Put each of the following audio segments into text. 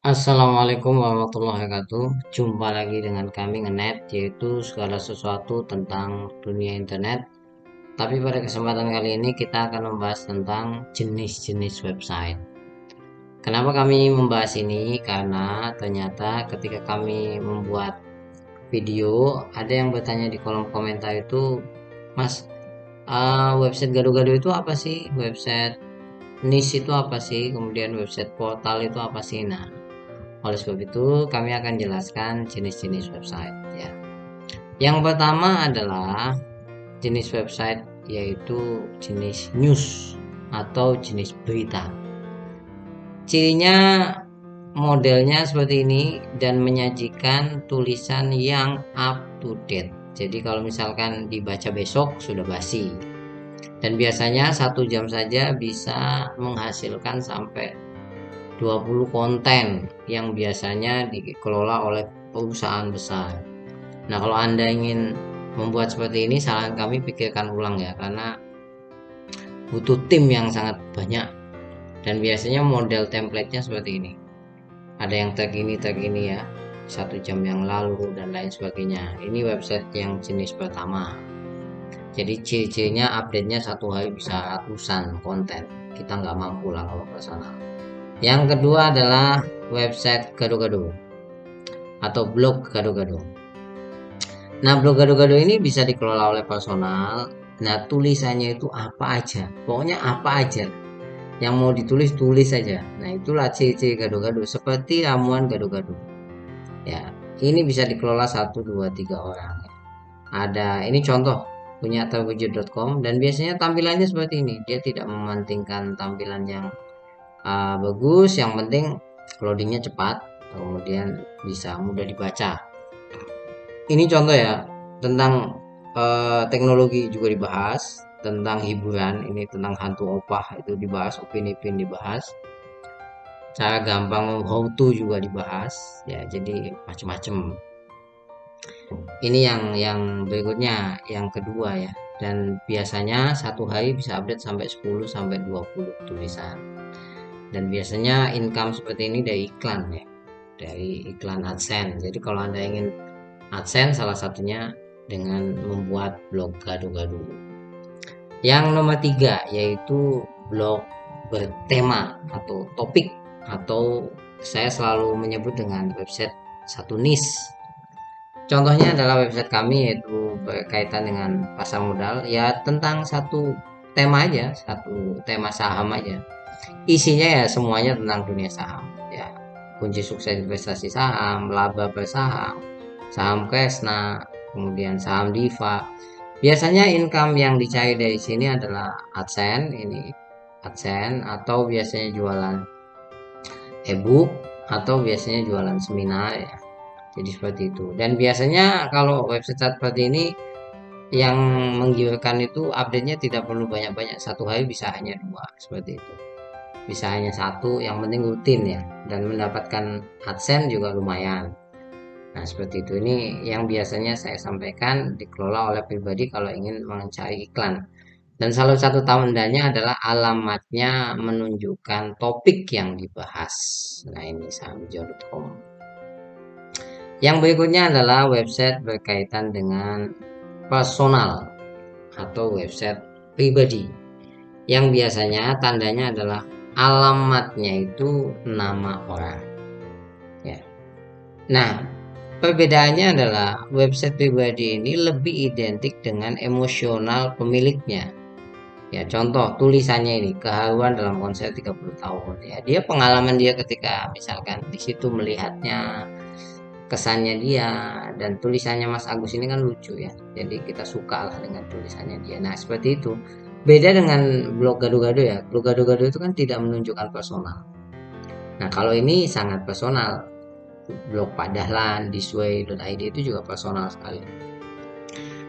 Assalamualaikum warahmatullahi wabarakatuh. Jumpa lagi dengan kami Ngenet, yaitu segala sesuatu tentang dunia internet. Tapi pada kesempatan kali ini kita akan membahas tentang jenis-jenis website. Kenapa kami membahas ini? Karena ternyata ketika kami membuat video, ada yang bertanya di kolom komentar itu, Mas, website gado-gado itu apa sih? Website niche itu apa sih? Kemudian website portal itu apa sih? Nah, oleh sebab itu, kami akan jelaskan jenis-jenis website ya. Yang pertama adalah jenis website yaitu jenis news atau jenis berita. Cirinya modelnya seperti ini dan menyajikan tulisan yang up to date. Jadi kalau misalkan dibaca besok sudah basi. Dan biasanya 1 jam saja bisa menghasilkan sampai 20 konten yang biasanya dikelola oleh perusahaan besar. Nah, kalau Anda ingin membuat seperti ini, saran kami pikirkan ulang ya, karena butuh tim yang sangat banyak. Dan biasanya model template-nya seperti ini. Ada yang terkini ya, 1 jam yang lalu dan lain sebagainya. Ini website yang jenis pertama. Jadi ciri-cirinya update-nya 1 hari bisa ratusan konten. Kita nggak mampu lah kalau personal. Yang kedua adalah website gado-gado atau blog gado-gado. Nah, blog gado-gado ini bisa dikelola oleh personal. Nah, tulisannya itu apa aja. Pokoknya apa aja. Yang mau ditulis, tulis saja. Nah, itulah ciri-ciri gado-gado. Seperti ramuan gado-gado. Ya, ini bisa dikelola 1, 2, 3 orang. Ada, ini contoh punya terwujud.com dan biasanya tampilannya seperti ini. Dia tidak mementingkan tampilan yang bagus. Yang penting loadingnya cepat. Kemudian bisa mudah dibaca. Ini contoh ya tentang teknologi juga dibahas, tentang hiburan ini tentang hantu opah itu dibahas, Upin Ipin dibahas, cara gampang how to juga dibahas ya, jadi macam-macam. Ini yang berikutnya, yang kedua ya, dan biasanya 1 hari bisa update sampai 10 sampai 20 tulisan, dan biasanya income seperti ini dari iklan ya, dari iklan AdSense. Jadi kalau Anda ingin AdSense, salah satunya dengan membuat blog gado-gado. Yang nomor 3 yaitu blog bertema atau topik, atau saya selalu menyebut dengan website satu niche. Contohnya adalah website kami, yaitu berkaitan dengan pasar modal ya, tentang satu tema aja, satu tema saham aja. Isinya ya semuanya tentang dunia saham ya, kunci sukses investasi saham, laba bersaham, saham Kresna, kemudian saham Diva. Biasanya income yang dicari dari sini adalah AdSense, ini AdSense, atau biasanya jualan ebook, atau biasanya jualan seminar ya. Jadi seperti itu. Dan biasanya kalau website seperti ini yang menggiurkan itu update-nya tidak perlu banyak-banyak. 1 hari bisa hanya 2 seperti itu. Bisa hanya 1, yang penting rutin ya. Dan mendapatkan AdSense juga lumayan. Nah, seperti itu. Ini yang biasanya saya sampaikan dikelola oleh pribadi kalau ingin mencari iklan. Dan salah satu tandanya adalah alamatnya menunjukkan topik yang dibahas. Nah, ini sahamhijau.com. Yang berikutnya adalah website berkaitan dengan personal atau website pribadi. Yang biasanya tandanya adalah alamatnya itu nama orang. Ya. Nah, perbedaannya adalah website pribadi ini lebih identik dengan emosional pemiliknya. Ya, contoh tulisannya ini, keharuan dalam konser 30 tahun. Ya, dia pengalaman dia ketika misalkan di situ melihatnya, kesannya dia, dan tulisannya Mas Agus ini kan lucu ya. Jadi kita suka lah dengan tulisannya dia. Nah, seperti itu. Beda dengan blog gado-gado ya. Blog gado-gado itu kan tidak menunjukkan personal. Nah, kalau ini sangat personal. Blog Pak Dahlan, thisway.id itu juga personal sekali.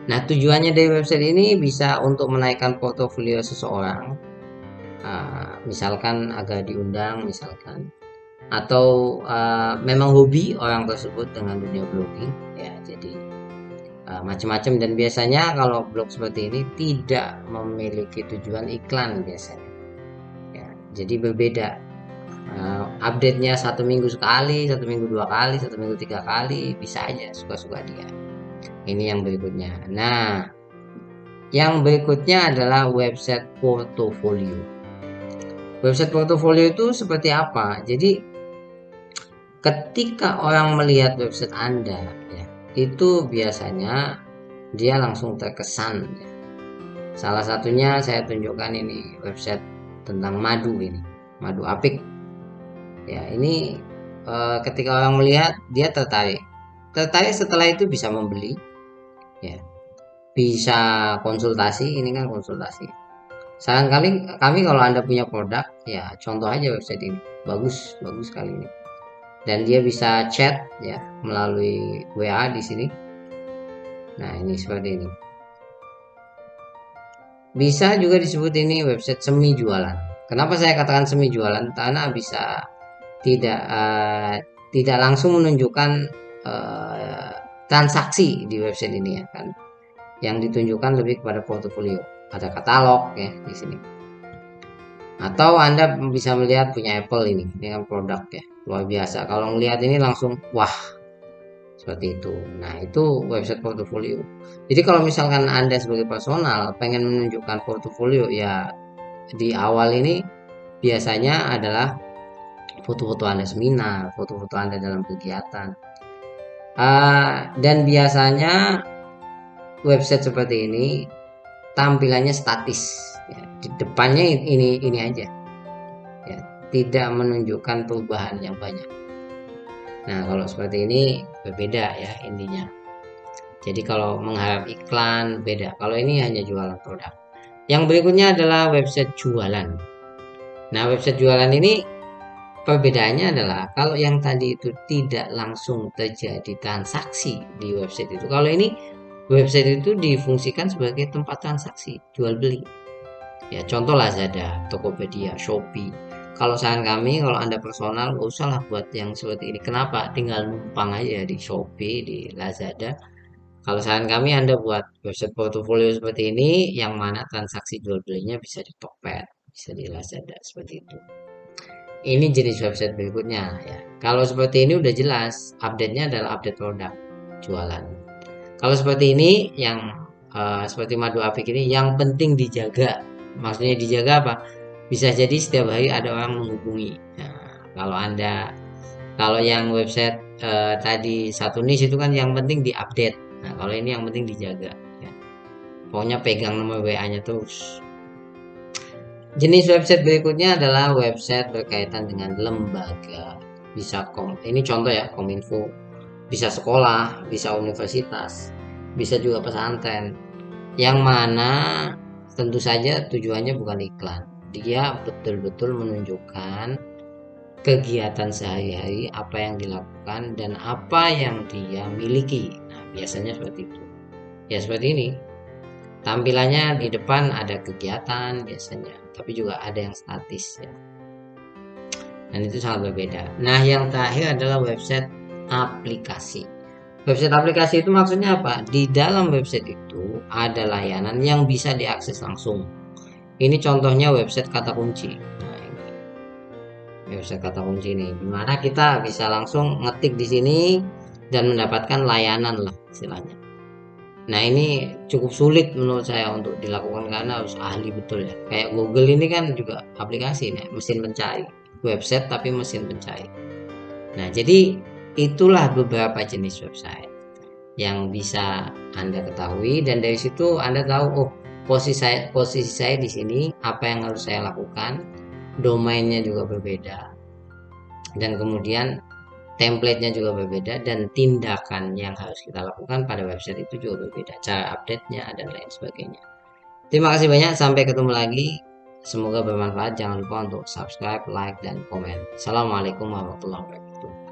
Nah, tujuannya dari website ini bisa untuk menaikkan portofolio seseorang, misalkan agar diundang, misalkan, atau memang hobi orang tersebut dengan dunia blogging ya. Jadi macam-macam, dan biasanya kalau blog seperti ini tidak memiliki tujuan iklan biasanya ya, jadi berbeda Update-nya 1 minggu sekali, 1 minggu 2 kali, 1 minggu 3 kali, bisa aja suka-suka dia. Ini yang berikutnya. Nah, yang berikutnya adalah website portofolio. Website portofolio itu seperti apa? Jadi ketika orang melihat website Anda, ya, itu biasanya dia langsung terkesan. Ya. Salah satunya saya tunjukkan ini website tentang madu ini, madu apik. Ya, ini ketika orang melihat dia tertarik. Tertarik setelah itu bisa membeli, ya, bisa konsultasi. Ini kan konsultasi. Saran kami kalau Anda punya produk, ya contoh aja website ini. Bagus, bagus sekali ini. Dan dia bisa chat ya melalui WA di sini. Nah, ini seperti ini. Bisa juga disebut ini website semi jualan. Kenapa saya katakan semi jualan? Karena bisa tidak tidak langsung menunjukkan transaksi di website ini ya kan. Yang ditunjukkan lebih kepada portofolio. Ada katalog ya di sini. Atau Anda bisa melihat punya Apple ini kan produk ya luar biasa. Kalau melihat ini langsung wah seperti itu. Nah itu website portofolio. Jadi kalau misalkan Anda sebagai personal pengen menunjukkan portofolio ya di awal ini biasanya adalah foto-foto Anda seminar, foto-foto Anda dalam kegiatan. Dan biasanya website seperti ini tampilannya statis. Ya, di depannya ini aja. Ya, tidak menunjukkan perubahan yang banyak. Nah, kalau seperti ini berbeda ya intinya. Jadi kalau mengharap iklan beda. Kalau ini hanya jualan produk. Yang berikutnya adalah website jualan. Nah, website jualan ini perbedaannya adalah kalau yang tadi itu tidak langsung terjadi transaksi di website itu. Kalau ini website itu difungsikan sebagai tempat transaksi jual beli. Ya, contoh Lazada, Tokopedia, Shopee. Kalau saran kami, kalau Anda personal, nggak usah lah buat yang seperti ini. Kenapa? Tinggal numpang aja di Shopee, di Lazada. Kalau saran kami, Anda buat website portofolio seperti ini, yang mana transaksi jual belinya bisa di Tokped, bisa di Lazada, seperti itu. Ini jenis website berikutnya ya. Kalau seperti ini udah jelas, update-nya adalah update produk, jualan. Kalau seperti ini, yang seperti madu apik ini, yang penting dijaga. Maksudnya dijaga apa? Bisa jadi setiap hari ada orang menghubungi. Nah, kalau yang website tadi satu niche itu kan yang penting diupdate. Nah, kalau ini yang penting dijaga. Ya. Pokoknya pegang nomor WA-nya terus. Jenis website berikutnya adalah website berkaitan dengan lembaga. Bisa ini contoh ya, Kominfo. Bisa sekolah, bisa universitas, bisa juga pesantren. Yang mana tentu saja tujuannya bukan iklan. Dia betul-betul menunjukkan kegiatan sehari-hari, apa yang dilakukan dan apa yang dia miliki. Nah, biasanya seperti itu. Ya seperti ini. Tampilannya di depan ada kegiatan biasanya, tapi juga ada yang statis ya. Dan itu sangat berbeda. Nah, yang terakhir adalah website aplikasi. Website aplikasi itu maksudnya apa? Di dalam website itu ada layanan yang bisa diakses langsung. Ini contohnya website kata kunci. Nah, ini website kata kunci ini, dimana kita bisa langsung ngetik di sini dan mendapatkan layanan lah istilahnya. Nah ini cukup sulit menurut saya untuk dilakukan karena harus ahli betul ya. Kayak Google ini kan juga aplikasi nih, mesin pencari. Website tapi mesin pencari. Nah jadi itulah beberapa jenis website yang bisa Anda ketahui dan dari situ Anda tahu oh posisi saya di sini apa yang harus saya lakukan. Domainnya juga berbeda. Dan kemudian template-nya juga berbeda dan tindakan yang harus kita lakukan pada website itu juga berbeda, cara update-nya dan lain sebagainya. Terima kasih banyak, sampai ketemu lagi. Semoga bermanfaat. Jangan lupa untuk subscribe, like, dan komen. Assalamualaikum warahmatullahi wabarakatuh.